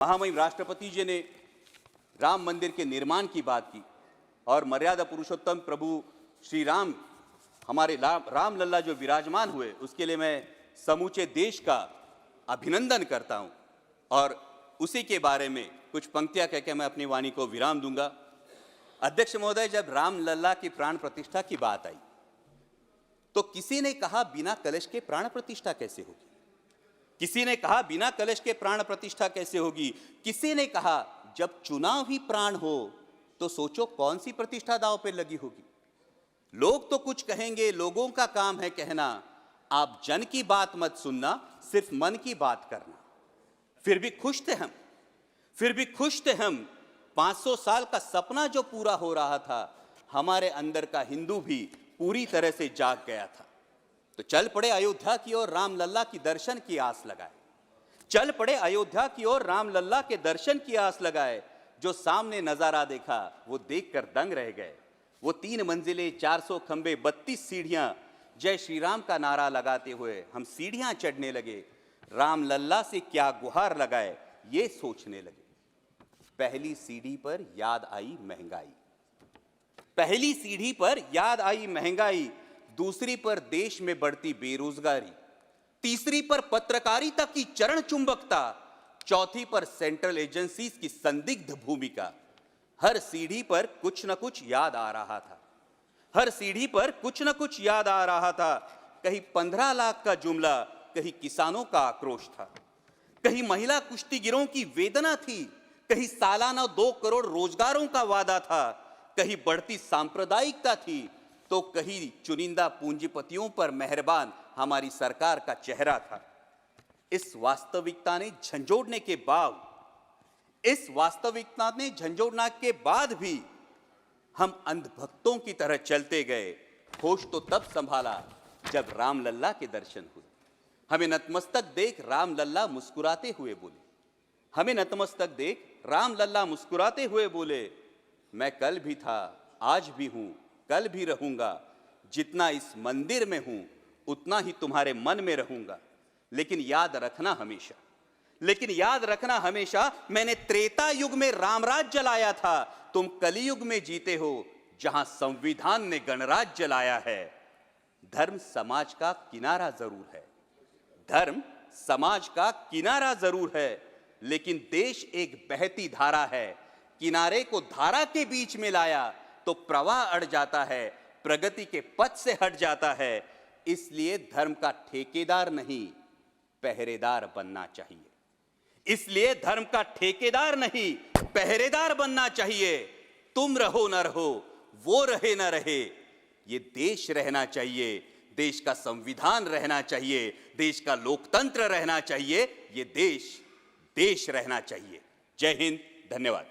महामहिम राष्ट्रपति जी ने राम मंदिर के निर्माण की बात की और मर्यादा पुरुषोत्तम प्रभु श्री राम हमारे राम लल्ला जो विराजमान हुए उसके लिए मैं समूचे देश का अभिनंदन करता हूं और उसी के बारे में कुछ पंक्तियां कहकर मैं अपनी वाणी को विराम दूंगा। अध्यक्ष महोदय, जब राम लल्ला की प्राण प्रतिष्ठा की बात आई तो किसी ने कहा बिना कलश के प्राण प्रतिष्ठा कैसे होगी, किसी ने कहा बिना कलश के प्राण प्रतिष्ठा कैसे होगी, किसी ने कहा जब चुनाव ही प्राण हो तो सोचो कौन सी प्रतिष्ठा दांव पे लगी होगी। लोग तो कुछ कहेंगे, लोगों का काम है कहना, आप जन की बात मत सुनना, सिर्फ मन की बात करना। फिर भी खुश थे हम 500 साल का सपना जो पूरा हो रहा था, हमारे अंदर का हिंदू भी पूरी तरह से जाग गया था। तो चल पड़े अयोध्या की ओर, राम लल्ला की दर्शन की आस लगाए। चल पड़े अयोध्या की ओर, राम लल्ला के दर्शन की आस लगाए। जो सामने नजारा देखा वो देखकर दंग रह गए। वो 3 मंजिलें, 400 खंबे, 32 सीढ़ियां, जय श्री राम का नारा लगाते हुए हम सीढ़ियां चढ़ने लगे। राम लल्ला से क्या गुहार लगाए ये सोचने लगे। पहली सीढ़ी पर याद आई महंगाई, पहली सीढ़ी पर याद आई महंगाई, दूसरी पर देश में बढ़ती बेरोजगारी, तीसरी पर पत्रकारिता की चरण चुंबकता, चौथी पर सेंट्रल एजेंसीज की संदिग्ध भूमिका। हर सीढ़ी पर कुछ न कुछ याद आ रहा था, हर सीढ़ी पर कुछ न कुछ याद आ रहा था। कहीं 15 लाख का जुमला, कहीं किसानों का आक्रोश था, कहीं महिला कुश्तीगिरों की वेदना थी, कहीं सालाना 2 करोड़ रोजगारों का वादा था, कहीं बढ़ती सांप्रदायिकता थी, तो कहीं चुनिंदा पूंजीपतियों पर मेहरबान हमारी सरकार का चेहरा था। इस वास्तविकता ने झंझोड़ने के बाद भी हम अंधभक्तों की तरह चलते गए। होश तो तब संभाला जब राम लल्ला के दर्शन हुए। हमें नतमस्तक देख राम लल्ला मुस्कुराते हुए बोले, हमें नतमस्तक देख राम लल्ला मुस्कुराते हुए बोले, मैं कल भी था, आज भी हूं, कल भी रहूंगा। जितना इस मंदिर में हूं उतना ही तुम्हारे मन में रहूंगा। लेकिन याद रखना हमेशा मैंने त्रेता युग में रामराज जलाया था, तुम कलियुग में जीते हो जहां संविधान ने गणराज जलाया है। धर्म समाज का किनारा जरूर है, धर्म समाज का किनारा जरूर है, लेकिन देश एक बहती धारा है। किनारे को धारा के बीच में लाया तो प्रवाह अड़ जाता है, प्रगति के पथ से हट जाता है। इसलिए धर्म का ठेकेदार नहीं, पहरेदार बनना चाहिए। इसलिए धर्म का ठेकेदार नहीं, पहरेदार बनना चाहिए। तुम रहो न रहो, वो रहे न रहे, ये देश रहना चाहिए, देश का संविधान रहना चाहिए, देश का लोकतंत्र रहना चाहिए, ये देश रहना चाहिए। जय हिंद, धन्यवाद।